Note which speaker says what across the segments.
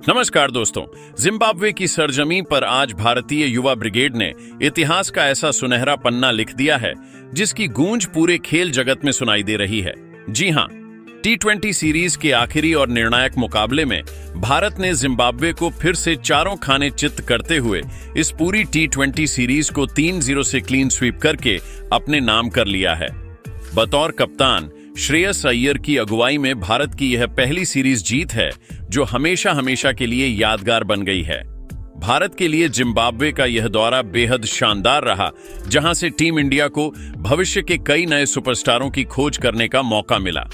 Speaker 1: नमस्कार दोस्तों, जिम्बाब्वे की सरजमीं पर आज भारतीय युवा ब्रिगेड ने इतिहास का ऐसा सुनहरा पन्ना लिख दिया है जिसकी गूंज पूरे खेल जगत में सुनाई दे रही है। जी हां, T20 सीरीज के आखिरी और निर्णायक मुकाबले में भारत ने जिम्बाब्वे को फिर से चारों खाने चित्त करते हुए इस पूरी T20 सीरीज को 3-0 से क्लीन स्वीप करके अपने नाम कर लिया है। बतौर कप्तान श्रेयस अय्यर की अगुवाई में भारत की यह पहली सीरीज जीत है जो हमेशा हमेशा के लिए यादगार बन गई है। भारत के लिए जिम्बाब्वे का यह दौरा बेहद शानदार रहा, जहां से टीम इंडिया को भविष्य के कई नए सुपरस्टारों की खोज करने का मौका मिला।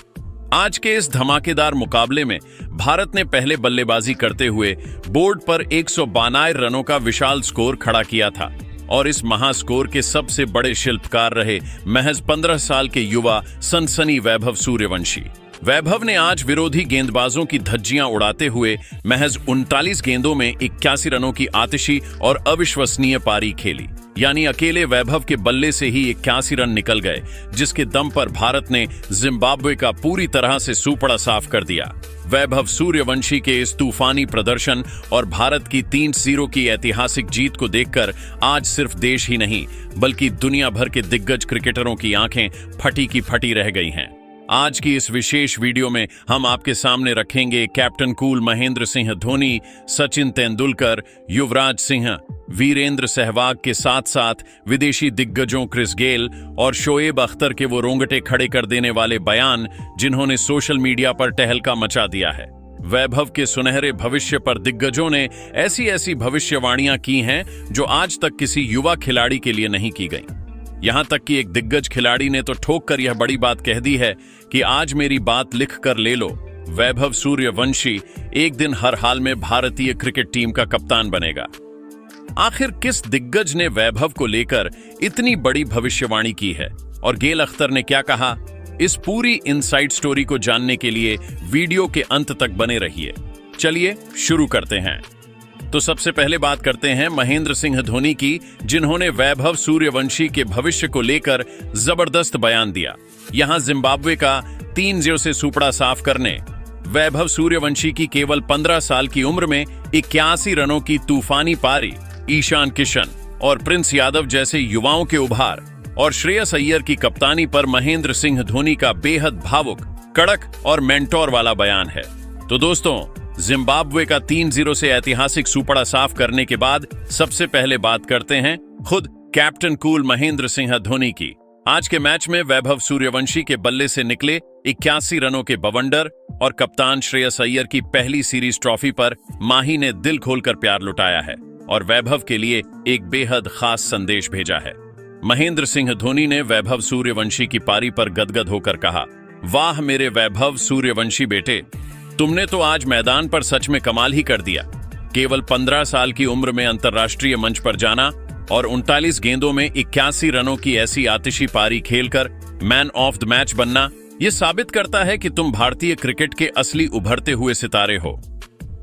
Speaker 1: आज के इस धमाकेदार मुकाबले में भारत ने पहले बल्लेबाजी करते हुए बोर्ड पर 192 रनों का विशाल स्कोर खड़ा किया था और इस महास्कोर के सबसे बड़े शिल्पकार रहे महज 15 साल के युवा सनसनी वैभव सूर्यवंशी। वैभव ने आज विरोधी गेंदबाजों की धज्जियां उड़ाते हुए महज 39 गेंदों में 81 रनों की आतिशी और अविश्वसनीय पारी खेली। यानी अकेले वैभव के बल्ले से ही 81 रन निकल गए, जिसके दम पर भारत ने जिम्बाब्वे का पूरी तरह से सूपड़ा साफ कर दिया। वैभव सूर्यवंशी के इस तूफानी प्रदर्शन और भारत की 3-0 की ऐतिहासिक जीत को देखकर आज सिर्फ देश ही नहीं बल्कि दुनिया भर के दिग्गज क्रिकेटरों की आंखें फटी की फटी रह गई हैं। आज की इस विशेष वीडियो में हम आपके सामने रखेंगे कैप्टन कूल महेंद्र सिंह धोनी, सचिन तेंदुलकर, युवराज सिंह, वीरेंद्र सहवाग के साथ साथ विदेशी दिग्गजों क्रिस गेल और शोएब अख्तर के वो रोंगटे खड़े कर देने वाले बयान जिन्होंने सोशल मीडिया पर तहलका मचा दिया है। वैभव के सुनहरे भविष्य पर दिग्गजों ने ऐसी ऐसी भविष्यवाणियां की हैं जो आज तक किसी युवा खिलाड़ी के लिए नहीं की गई। यहां तक कि एक दिग्गज खिलाड़ी ने तो ठोक कर यह बड़ी बात कह दी है कि आज मेरी बात लिख कर ले लो, वैभव सूर्यवंशी एक दिन हर हाल में भारतीय क्रिकेट टीम का कप्तान बनेगा। आखिर किस दिग्गज ने वैभव को लेकर इतनी बड़ी भविष्यवाणी की है और गेल अख्तर ने क्या कहा? इस पूरी इनसाइड स्टोरी को जानने के लिए वीडियो के अंत तक बने रहिए। चलिए शुरू करते हैं। तो सबसे पहले बात करते हैं महेंद्र सिंह धोनी की, जिन्होंने वैभव सूर्यवंशी के भविष्य को लेकर जबरदस्त बयान दिया। यहां जिम्बाब्वे का 3-0 से सूपड़ा साफ करने, वैभव सूर्यवंशी की केवल 15 साल की उम्र में 81 रनों की तूफानी पारी, ईशान किशन और प्रिंस यादव जैसे युवाओं के उभार और श्रेयस अय्यर की कप्तानी पर महेंद्र सिंह धोनी का बेहद भावुक, कड़क और मेंटोर वाला बयान है। तो दोस्तों, जिम्बाब्वे का 3-0 से ऐतिहासिक सूपड़ा साफ करने के बाद सबसे पहले बात करते हैं खुद कैप्टन कूल महेंद्र सिंह धोनी की। आज के मैच में वैभव सूर्यवंशी के बल्ले से निकले 81 रनों के बवंडर और कप्तान श्रेयस अय्यर की पहली सीरीज ट्रॉफी पर माही ने दिल खोलकर प्यार लुटाया है और वैभव के लिए एक बेहद खास संदेश भेजा है। महेंद्र सिंह धोनी ने वैभव सूर्यवंशी की पारी पर गदगद होकर कहा, वाह मेरे वैभव सूर्यवंशी बेटे, तुमने तो आज मैदान पर सच में कमाल ही कर दिया। केवल 15 साल की उम्र में अंतर्राष्ट्रीय मंच पर जाना और 39 गेंदों में 81 रनों की ऐसी आतिशी पारी खेलकर मैन ऑफ द मैच बनना, यह साबित करता है कि तुम भारतीय क्रिकेट के असली उभरते हुए सितारे हो।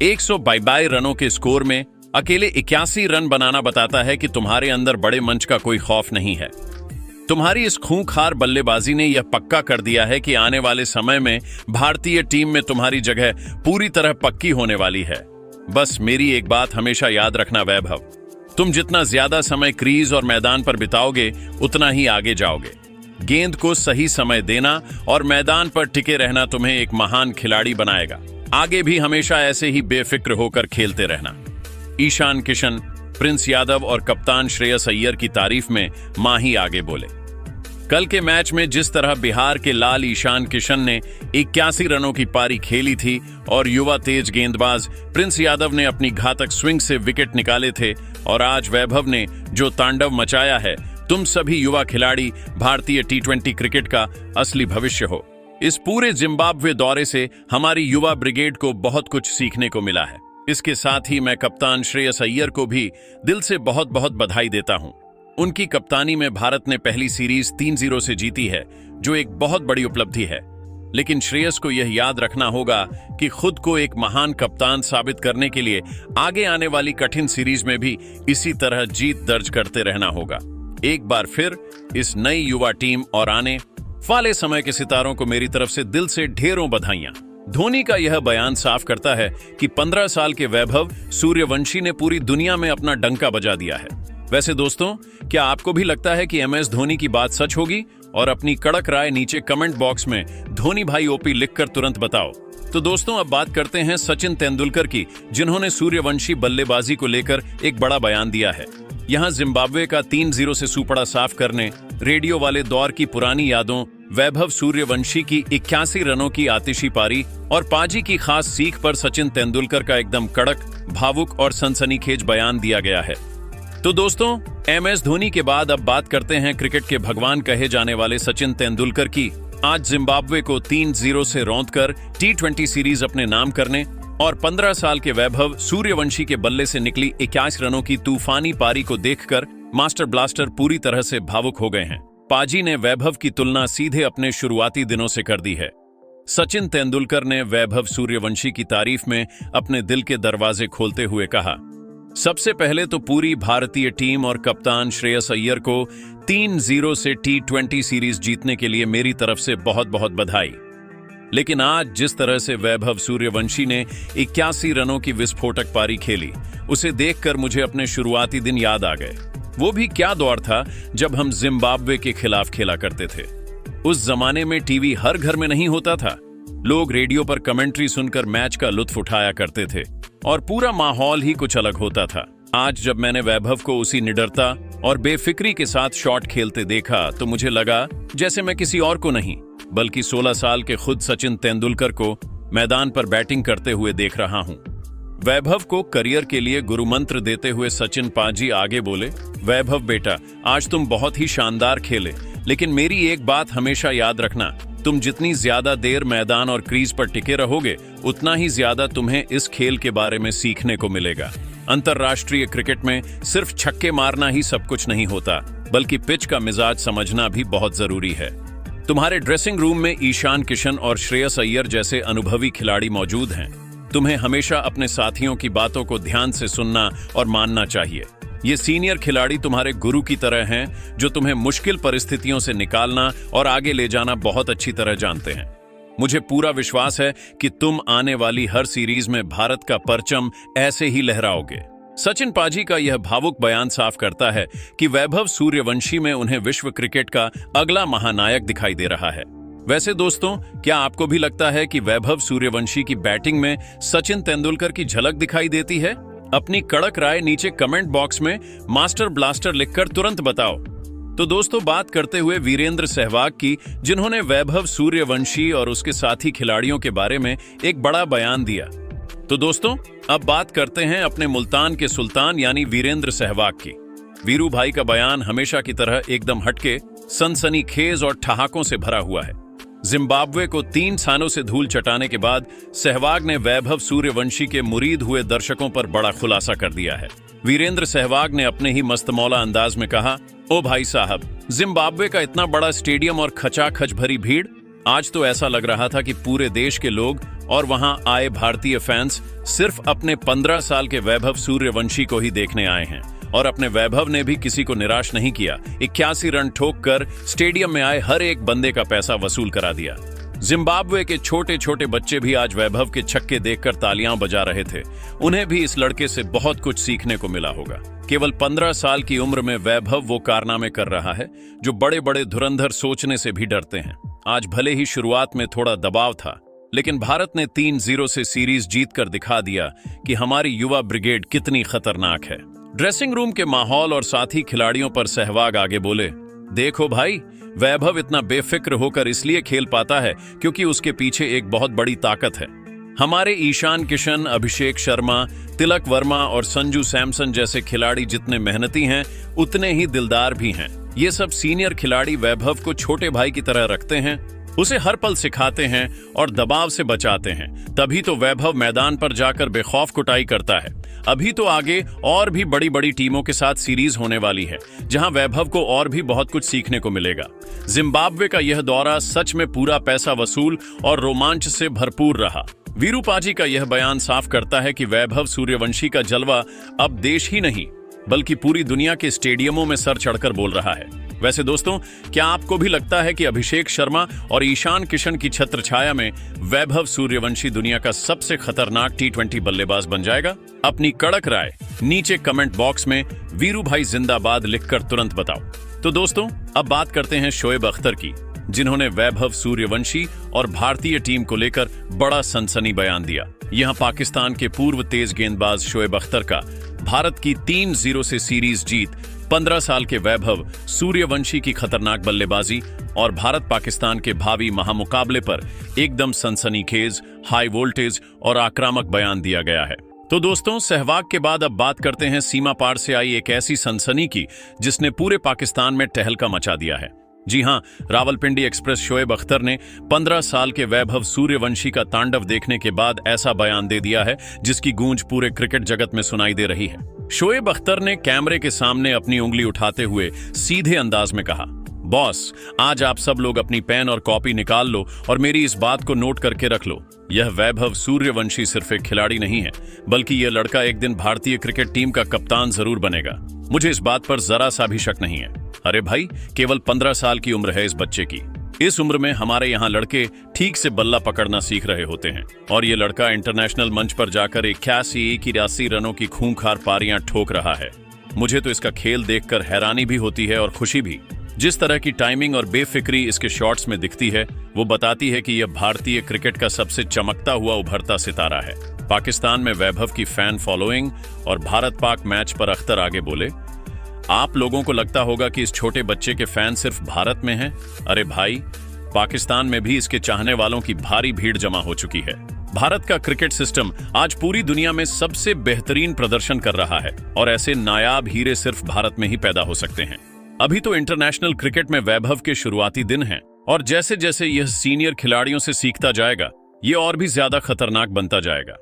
Speaker 1: 122 रनों के स्कोर में अकेले 81 रन बनाना बताता है कि तुम्हारे अंदर बड़े मंच का कोई खौफ नहीं है। तुम्हारी इस खूंखार बल्लेबाजी ने यह पक्का कर दिया है कि आने वाले समय में भारतीय टीम में तुम्हारी जगह पूरी तरह पक्की होने वाली है। बस मेरी एक बात हमेशा याद रखना वैभव, तुम जितना ज्यादा समय क्रीज और मैदान पर बिताओगे उतना ही आगे जाओगे। गेंद को सही समय देना और मैदान पर टिके रहना तुम्हें एक महान खिलाड़ी बनाएगा। आगे भी हमेशा ऐसे ही बेफिक्र होकर खेलते रहना। ईशान किशन, प्रिंस यादव और कप्तान श्रेयस अय्यर की तारीफ में माही आगे बोले, कल के मैच में जिस तरह बिहार के लाल ईशान किशन ने 81 रनों की पारी खेली थी और युवा तेज गेंदबाज प्रिंस यादव ने अपनी घातक स्विंग से विकेट निकाले थे, और आज वैभव ने जो तांडव मचाया है, तुम सभी युवा खिलाड़ी भारतीय T20 क्रिकेट का असली भविष्य हो। इस पूरे जिम्बाब्वे दौरे से हमारी युवा ब्रिगेड को बहुत कुछ सीखने को मिला है। इसके साथ ही मैं कप्तान श्रेयस अय्यर को भी दिल से बहुत बहुत बधाई देता हूं। उनकी कप्तानी में भारत ने पहली सीरीज 3-0 से जीती है, जो एक बहुत बड़ी उपलब्धि है। लेकिन श्रेयस को यह याद रखना होगा कि खुद को एक महान कप्तान साबित करने के लिए आगे आने वाली कठिन सीरीज में भी इसी तरह जीत दर्ज करते रहना होगा। एक बार फिर इस नई युवा टीम और आने वाले समय के सितारों को मेरी तरफ से दिल से ढेरों बधाइयां। धोनी का यह बयान साफ करता है कि 15 साल के वैभव सूर्यवंशी ने पूरी दुनिया में अपना डंका बजा दिया है। वैसे दोस्तों, क्या आपको भी लगता है कि MS धोनी की बात सच होगी? और अपनी कड़क राय नीचे कमेंट बॉक्स में धोनी भाई ओपी लिखकर तुरंत बताओ। तो दोस्तों, अब बात करते हैं सचिन तेंदुलकर की, जिन्होंने सूर्यवंशी बल्लेबाजी को लेकर एक बड़ा बयान दिया है। यहाँ जिम्बाब्वे का 3-0 से सूपड़ा साफ करने, रेडियो वाले दौर की पुरानी यादों, वैभव सूर्यवंशी की 81 रनों की आतिशी पारी और पाजी की खास सीख पर सचिन तेंदुलकर का एकदम कड़क, भावुक और सनसनीखेज बयान दिया गया है। तो दोस्तों, MS धोनी के बाद अब बात करते हैं क्रिकेट के भगवान कहे जाने वाले सचिन तेंदुलकर की। आज जिम्बाब्वे को 3-0 से रौंदकर T20 सीरीज अपने नाम करने और 15 साल के वैभव सूर्यवंशी के बल्ले से निकली 81 रनों की तूफानी पारी को देखकर मास्टर ब्लास्टर पूरी तरह से भावुक हो गए हैं। पाजी ने वैभव की तुलना सीधे अपने शुरुआती दिनों से कर दी है। सचिन तेंदुलकर ने वैभव सूर्यवंशी की तारीफ में अपने दिल के दरवाजे खोलते हुए कहा, सबसे पहले तो पूरी भारतीय टीम और कप्तान श्रेयस अय्यर को 3-0 से T20 सीरीज जीतने के लिए मेरी तरफ से बहुत बहुत बधाई। लेकिन आज जिस तरह से वैभव सूर्यवंशी ने 81 रनों की विस्फोटक पारी खेली, उसे देखकर मुझे अपने शुरुआती दिन याद आ गए। वो भी क्या दौर था जब हम जिम्बाब्वे के खिलाफ खेला करते थे। उस जमाने में टीवी हर घर में नहीं होता था। लोग रेडियो पर कमेंट्री सुनकर मैच का लुत्फ उठाया करते थे और पूरा माहौल ही कुछ अलग होता था। आज जब मैंने वैभव को उसी निडरता और बेफिक्री के साथ शॉट खेलते देखा तो मुझे लगा जैसे मैं किसी और को नहीं बल्कि 16 साल के खुद सचिन तेंदुलकर को मैदान पर बैटिंग करते हुए देख रहा हूं। वैभव को करियर के लिए गुरु मंत्र देते हुए सचिन पाजी आगे बोले, वैभव बेटा, आज तुम बहुत ही शानदार खेले, लेकिन मेरी एक बात हमेशा याद रखना, तुम जितनी ज्यादा देर मैदान और क्रीज पर टिके रहोगे उतना ही ज्यादा तुम्हें इस खेल के बारे में सीखने को मिलेगा। अंतर्राष्ट्रीय क्रिकेट में सिर्फ छक्के मारना ही सब कुछ नहीं होता, बल्कि पिच का मिजाज समझना भी बहुत जरूरी है। तुम्हारे ड्रेसिंग रूम में ईशान किशन और श्रेयस अय्यर जैसे अनुभवी खिलाड़ी मौजूद हैं। तुम्हें हमेशा अपने साथियों की बातों को ध्यान से सुनना और मानना चाहिए। ये सीनियर खिलाड़ी तुम्हारे गुरु की तरह हैं, जो तुम्हें मुश्किल परिस्थितियों से निकालना और आगे ले जाना बहुत अच्छी तरह जानते हैं। मुझे पूरा विश्वास है कि तुम आने वाली हर सीरीज में भारत का परचम ऐसे ही लहराओगे। सचिन पाजी का यह भावुक बयान साफ करता है कि वैभव सूर्यवंशी में उन्हें विश्व क्रिकेट का अगला महानायक दिखाई दे रहा है। वैसे दोस्तों, क्या आपको भी लगता है कि वैभव सूर्यवंशी की बैटिंग में सचिन तेंदुलकर की झलक दिखाई देती है? अपनी कड़क राय नीचे कमेंट बॉक्स में मास्टर ब्लास्टर लिखकर तुरंत बताओ। तो दोस्तों, बात करते हुए वीरेंद्र सहवाग की, जिन्होंने वैभव सूर्यवंशी और उसके साथी खिलाड़ियों के बारे में एक बड़ा बयान दिया। तो दोस्तों, अब बात करते हैं अपने मुल्तान के सुल्तान यानी वीरेंद्र सहवाग की। वीरू भाई का बयान हमेशा की तरह एकदम हटके, सनसनीखेज और ठहाकों से भरा हुआ है। जिम्बाब्वे को 3 स्थानों से धूल चटाने के बाद सहवाग ने वैभव सूर्यवंशी के मुरीद हुए दर्शकों पर बड़ा खुलासा कर दिया है। वीरेंद्र सहवाग ने अपने ही मस्तमौला अंदाज में कहा, ओ भाई साहब, जिम्बाब्वे का इतना बड़ा स्टेडियम और खचाखच भरी भीड़, आज तो ऐसा लग रहा था कि पूरे देश के लोग और वहां आए भारतीय फैंस सिर्फ अपने 15 साल के वैभव सूर्यवंशी को ही देखने आए हैं। और अपने वैभव ने भी किसी को निराश नहीं किया। 81 रन ठोक कर स्टेडियम में आए हर एक बंदे का पैसा वसूल करा दिया। जिम्बाब्वे के छोटे छोटे बच्चे भी आज वैभव के छक्के देखकर तालियां बजा रहे थे। उन्हें भी इस लड़के से बहुत कुछ सीखने को मिला होगा। केवल 15 साल की उम्र में वैभव वो कारनामे कर रहा है जो बड़े बड़े धुरंधर सोचने से भी डरते हैं। आज भले ही शुरुआत में थोड़ा दबाव था, लेकिन भारत ने 3-0 से सीरीज जीतकर दिखा दिया कि हमारी युवा ब्रिगेड कितनी खतरनाक है। ड्रेसिंग रूम के माहौल और साथी खिलाड़ियों पर सहवाग आगे बोले, देखो भाई, वैभव इतना बेफिक्र होकर इसलिए खेल पाता है क्योंकि उसके पीछे एक बहुत बड़ी ताकत है। हमारे ईशान किशन, अभिषेक शर्मा, तिलक वर्मा और संजू सैमसन जैसे खिलाड़ी जितने मेहनती हैं, उतने ही दिलदार भी हैं। ये सब सीनियर खिलाड़ी वैभव को छोटे भाई की तरह रखते हैं, उसे हर पल सिखाते हैं और दबाव से बचाते हैं। तभी तो वैभव मैदान पर जाकर बेखौफ कुटाई करता है। अभी तो आगे और भी बड़ी बड़ी टीमों के साथ सीरीज होने वाली है, जहां वैभव को और भी बहुत कुछ सीखने को मिलेगा। जिम्बाब्वे का यह दौरा सच में पूरा पैसा वसूल और रोमांच से भरपूर रहा। वीरू पाजी का यह बयान साफ करता है कि वैभव सूर्यवंशी का जलवा अब देश ही नहीं बल्कि पूरी दुनिया के स्टेडियमों में सर चढ़कर बोल रहा है। वैसे दोस्तों, क्या आपको भी लगता है कि अभिषेक शर्मा और ईशान किशन की छत्रछाया में वैभव सूर्यवंशी दुनिया का सबसे खतरनाक टी20 बल्लेबाज बन जाएगा? अपनी कड़क राय नीचे कमेंट बॉक्स में वीरू भाई जिंदाबाद लिखकर तुरंत बताओ। तो दोस्तों, अब बात करते हैं शोएब अख्तर की, जिन्होंने वैभव सूर्यवंशी और भारतीय टीम को लेकर बड़ा सनसनी बयान दिया। यहां पाकिस्तान के पूर्व तेज गेंदबाज शोएब अख्तर का भारत की 3-0 से सीरीज जीत, 15 साल के वैभव सूर्यवंशी की खतरनाक बल्लेबाजी और भारत पाकिस्तान के भावी महामुकाबले पर एकदम सनसनीखेज, हाई वोल्टेज और आक्रामक बयान दिया गया है। तो दोस्तों, सहवाग के बाद अब बात करते हैं सीमा पार से आई एक ऐसी सनसनी की जिसने पूरे पाकिस्तान में टहलका मचा दिया है। जी हां, रावलपिंडी एक्सप्रेस शोएब अख्तर ने 15 साल के वैभव सूर्यवंशी का तांडव देखने के बाद ऐसा बयान दे दिया है जिसकी गूंज पूरे क्रिकेट जगत में सुनाई दे रही है। शोएब अख्तर ने कैमरे के सामने अपनी उंगली उठाते हुए सीधे अंदाज में कहा, बॉस, आज आप सब लोग अपनी पेन और कॉपी निकाल लो और मेरी इस बात को नोट करके रख लो। यह वैभव सूर्यवंशी सिर्फ एक खिलाड़ी नहीं है, बल्कि यह लड़का एक दिन भारतीय क्रिकेट टीम का कप्तान जरूर बनेगा। मुझे इस बात पर जरा सा भी शक नहीं है। अरे भाई, केवल 15 साल की उम्र है इस बच्चे की। इस उम्र में हमारे यहाँ लड़के ठीक से बल्ला पकड़ना सीख रहे होते हैं और ये लड़का इंटरनेशनल मंच पर जाकर 81 रनों की खूंखार पारियां ठोक रहा है। मुझे तो इसका खेल देखकर हैरानी भी होती है और खुशी भी। जिस तरह की टाइमिंग और बेफिक्री इसके शॉट्स में दिखती है, वो बताती है कि यह भारतीय क्रिकेट का सबसे चमकता हुआ उभरता सितारा है। पाकिस्तान में वैभव की फैन फॉलोइंग और भारत पाक मैच पर अख्तर आगे बोले, आप लोगों को लगता होगा कि इस छोटे बच्चे के फैन सिर्फ भारत में हैं। अरे भाई, पाकिस्तान में भी इसके चाहने वालों की भारी भीड़ जमा हो चुकी है। भारत का क्रिकेट सिस्टम आज पूरी दुनिया में सबसे बेहतरीन प्रदर्शन कर रहा है और ऐसे नायाब हीरे सिर्फ भारत में ही पैदा हो सकते हैं। अभी तो इंटरनेशनल क्रिकेट में वैभव के शुरुआती दिन हैं और जैसे जैसे यह सीनियर खिलाड़ियों से सीखता जाएगा, ये और भी ज्यादा खतरनाक बनता जाएगा।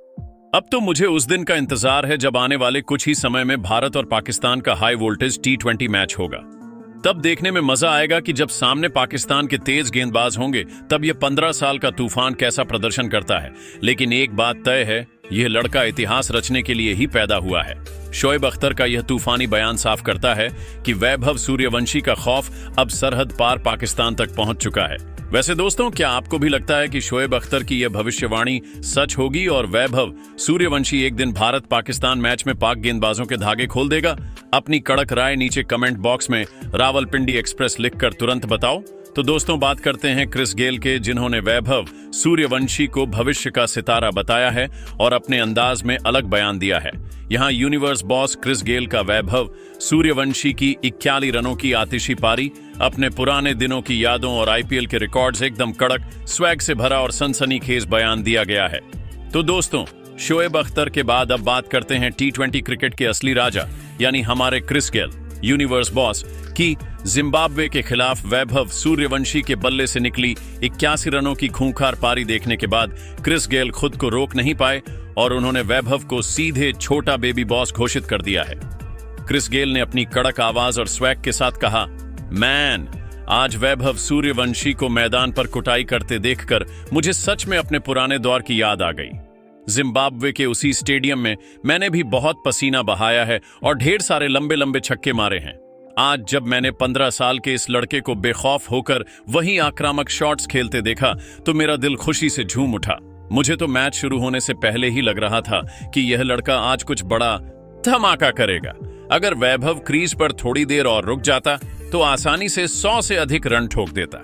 Speaker 1: अब तो मुझे उस दिन का इंतजार है जब आने वाले कुछ ही समय में भारत और पाकिस्तान का हाई वोल्टेज टी20 मैच होगा। तब देखने में मजा आएगा कि जब सामने पाकिस्तान के तेज गेंदबाज होंगे, तब यह 15 साल का तूफान कैसा प्रदर्शन करता है। लेकिन एक बात तय है, यह लड़का इतिहास रचने के लिए ही पैदा हुआ है। शोएब अख्तर का यह तूफानी बयान साफ करता है कि वैभव सूर्यवंशी का खौफ अब सरहद पार पाकिस्तान तक पहुंच चुका है। वैसे दोस्तों, क्या आपको भी लगता है कि शोएब अख्तर की यह भविष्यवाणी सच होगी और वैभव सूर्यवंशी एक दिन भारत पाकिस्तान मैच में पाक गेंदबाजों के धागे खोल देगा? अपनी कड़क राय नीचे कमेंट बॉक्स में रावलपिंडी एक्सप्रेस लिखकर तुरंत बताओ। तो दोस्तों, बात करते हैं क्रिस गेल के, जिन्होंने वैभव सूर्यवंशी को भविष्य का सितारा बताया है और अपने अंदाज में अलग बयान दिया है। यहाँ यूनिवर्स बॉस क्रिस गेल का वैभव सूर्यवंशी की 41 रनों की आतिशी पारी, अपने पुराने दिनों की यादों और आईपीएल के रिकॉर्ड्स एकदम कड़क, स्वैग से भरा और सनसनीखेज बयान दिया गया है। तो दोस्तों, शोएब अख्तर के बाद अब बात करते हैं टी20 क्रिकेट के असली राजा यानी हमारे क्रिस गेल, यूनिवर्स बॉस की जिम्बाब्वे के खिलाफ वैभव सूर्यवंशी के बल्ले से निकली 81 रनों की खूंखार पारी देखने के बाद क्रिस गेल खुद को रोक नहीं पाए और उन्होंने वैभव को सीधे छोटा बेबी बॉस घोषित कर दिया है। क्रिस गेल ने अपनी कड़क आवाज और स्वैग के साथ कहा, मैन, आज वैभव सूर्यवंशी को मैदान पर कुटाई करते देखकर मुझे सच में अपने पुराने दौर की याद आ गई। जिम्बाब्वे के उसी स्टेडियम में मैंने भी बहुत पसीना बहाया है और ढेर सारे लंबे लंबे छक्के मारे हैं। आज जब मैंने 15 साल के इस लड़के को बेखौफ होकर वहीं आक्रामक शॉट्स खेलते देखा तो मेरा दिल खुशी से झूम उठा। मुझे तो मैच शुरू होने से पहले ही लग रहा था कि यह लड़का आज कुछ बड़ा धमाका करेगा। अगर वैभव क्रीज पर थोड़ी देर और रुक जाता तो आसानी से 100 से अधिक रन ठोक देता।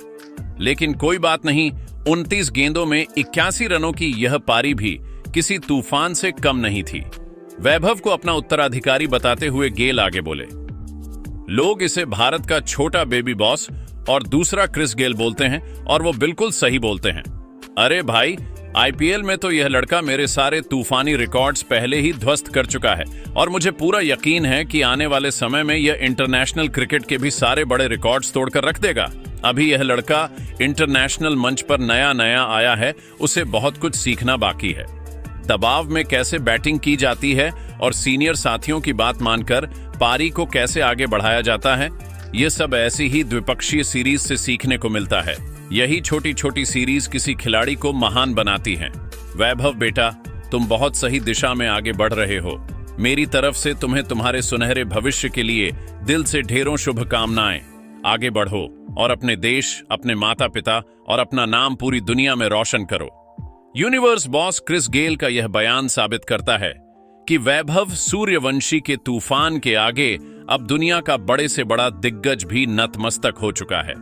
Speaker 1: लेकिन कोई बात नहीं, 29 गेंदों में 81 रनों की यह पारी भी किसी तूफान से कम नहीं थी। वैभव को अपना उत्तराधिकारी बताते हुए गेल आगे बोले, लोग इसे भारत का छोटा बेबी बॉस और दूसरा क्रिस गेल बोलते हैं और वो बिल्कुल सही बोलते हैं। अरे भाई, आईपीएल में तो यह लड़का मेरे सारे तूफानी रिकॉर्ड्स पहले ही ध्वस्त कर चुका है और मुझे पूरा यकीन है कि आने वाले समय में यह इंटरनेशनल क्रिकेट के भी सारे बड़े रिकॉर्ड्स तोड़कर रख देगा। अभी यह लड़का इंटरनेशनल मंच पर नया नया आया है, उसे बहुत कुछ सीखना बाकी है। दबाव में कैसे बैटिंग की जाती है और सीनियर साथियों की बात मानकर पारी को कैसे आगे बढ़ाया जाता है, ये सब ऐसी ही द्विपक्षीय सीरीज से सीखने को मिलता है। यही छोटी छोटी सीरीज किसी खिलाड़ी को महान बनाती हैं। वैभव बेटा, तुम बहुत सही दिशा में आगे बढ़ रहे हो। मेरी तरफ से तुम्हें तुम्हारे सुनहरे भविष्य के लिए दिल से ढेरों शुभकामनाएं। आगे बढ़ो और अपने देश, अपने माता पिता और अपना नाम पूरी दुनिया में रोशन करो। यूनिवर्स बॉस क्रिस गेल का यह बयान साबित करता है कि वैभव सूर्यवंशी के तूफान के आगे अब दुनिया का बड़े से बड़ा दिग्गज भी नतमस्तक हो चुका है।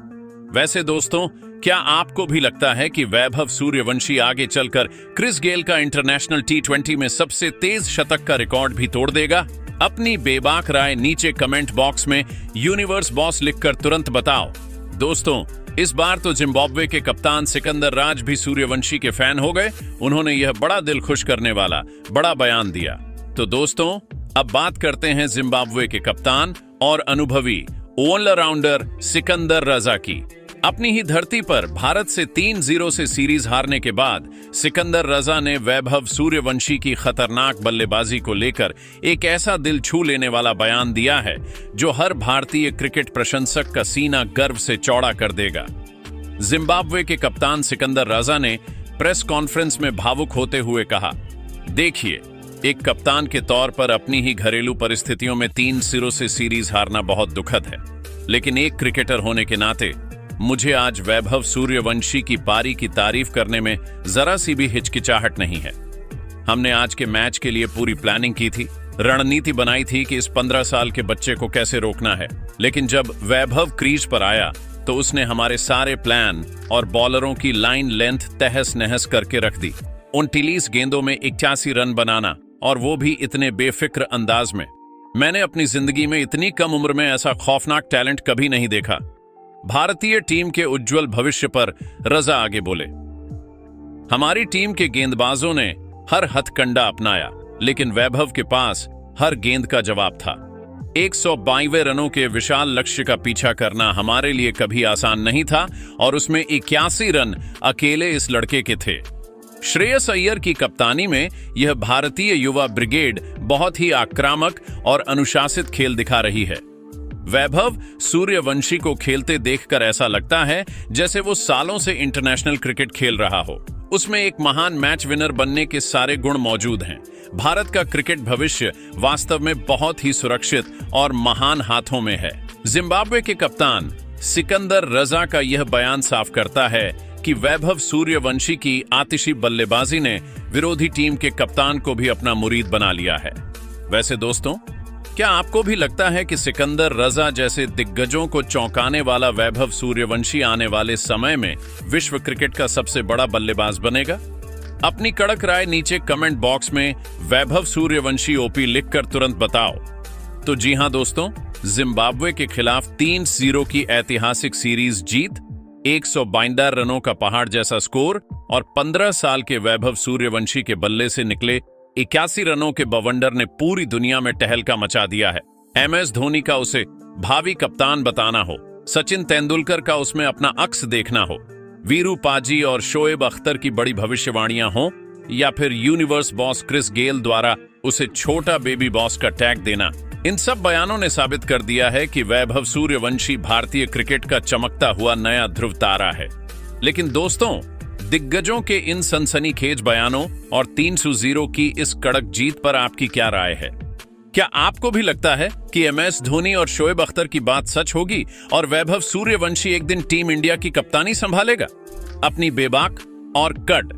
Speaker 1: वैसे दोस्तों, क्या आपको भी लगता है कि वैभव सूर्यवंशी आगे चलकर क्रिस गेल का इंटरनेशनल T20 में सबसे तेज शतक का रिकॉर्ड भी तोड़ देगा? अपनी बेबाक राय नीचे कमेंट बॉक्स में यूनिवर्स बॉस लिखकर तुरंत बताओ। दोस्तों, इस बार तो जिम्बाब्वे के कप्तान सिकंदर राज भी सूर्यवंशी के फैन हो गए। उन्होंने यह बड़ा दिल खुश करने वाला बड़ा बयान दिया। तो दोस्तों, अब बात करते हैं जिम्बाब्वे के कप्तान और अनुभवी ऑलराउंडर सिकंदर रजा की। अपनी ही धरती पर भारत से 3-0 से सीरीज हारने के बाद सिकंदर रजा ने वैभव सूर्यवंशी की खतरनाक बल्लेबाजी को लेकर एक ऐसा दिल छू लेने वाला बयान दिया है जो हर भारतीय क्रिकेट प्रशंसक का सीना गर्व से चौड़ा कर देगा। जिम्बाब्वे के कप्तान सिकंदर रजा ने प्रेस कॉन्फ्रेंस में भावुक होते हुए कहा, देखिए, एक कप्तान के तौर पर अपनी ही घरेलू परिस्थितियों में 3-0 से सीरीज हारना बहुत दुखद है, लेकिन एक क्रिकेटर होने के नाते मुझे आज वैभव सूर्यवंशी की पारी की तारीफ करने में जरा सी भी हिचकिचाहट नहीं है। हमने आज के मैच के लिए पूरी प्लानिंग की थी, रणनीति बनाई थी कि इस 15 साल के बच्चे को कैसे रोकना है, लेकिन जब वैभव क्रीज पर आया तो उसने हमारे सारे प्लान और बॉलरों की लाइन लेंथ तहस नहस करके रख दी। 29 गेंदों में 81 रन बनाना, और वो भी इतने बेफिक्र अंदाज में। मैंने अपनी जिंदगी में इतनी कम उम्र में ऐसा खौफनाक टैलेंट कभी नहीं देखा। भारतीय टीम के उज्जवल भविष्य पर रजा आगे बोले, हमारी टीम के गेंदबाजों ने हर हथकंडा अपनाया, लेकिन वैभव के पास हर गेंद का जवाब था। 122 रनों के विशाल लक्ष्य का पीछा करना हमारे लिए कभी आसान नहीं था, और उसमें 81 रन अकेले इस लड़के के थे। श्रेयस अय्यर की कप्तानी में यह भारतीय युवा ब्रिगेड बहुत ही आक्रामक और अनुशासित खेल दिखा रही है। वैभव सूर्यवंशी को खेलते देखकर ऐसा लगता है जैसे वो सालों से इंटरनेशनल क्रिकेट खेल रहा हो। उसमें एक महान मैच विनर बनने के सारे गुण मौजूद हैं। भारत का क्रिकेट भविष्य वास्तव में बहुत ही सुरक्षित और महान हाथों में है। जिम्बाब्वे के कप्तान सिकंदर रजा का यह बयान साफ करता है कि वैभव सूर्यवंशी की आतिशी बल्लेबाजी ने विरोधी टीम के कप्तान को भी अपना मुरीद बना लिया है। वैसे दोस्तों, क्या आपको भी लगता है कि सिकंदर रजा जैसे दिग्गजों को चौंकाने वाला वैभव सूर्यवंशी आने वाले समय में विश्व क्रिकेट का सबसे बड़ा बल्लेबाज बनेगा? अपनी कड़क राय नीचे कमेंट बॉक्स में वैभव सूर्यवंशी ओपी लिखकर तुरंत बताओ। तो जी हां दोस्तों, जिम्बाब्वे के खिलाफ 3-0 की ऐतिहासिक सीरीज जीत, 152 रनों का पहाड़ जैसा स्कोर और 15 साल के वैभव सूर्यवंशी के बल्ले से निकले 81 रनों के बवंडर ने पूरी दुनिया में टहलका मचा दिया है। MS धोनी का उसे भावी कप्तान बताना हो, सचिन तेंदुलकर का उसमें अपना अक्स देखना हो, वीरू पाजी और शोएब अख्तर की बड़ी भविष्यवाणियां हो, या फिर यूनिवर्स बॉस क्रिस गेल द्वारा उसे छोटा बेबी बॉस का टैग देना, इन सब बयानों ने साबित कर दिया है कि वैभव सूर्यवंशी भारतीय क्रिकेट का चमकता हुआ नया ध्रुव तारा है। लेकिन दोस्तों, दिग्गजों के इन सनसनीखेज बयानों और 3-0 की इस कड़क जीत पर आपकी क्या राय है? क्या आपको भी लगता है कि MS धोनी और शोएब अख्तर की बात सच होगी और वैभव सूर्यवंशी एक दिन टीम इंडिया की कप्तानी संभालेगा? अपनी बेबाक और कट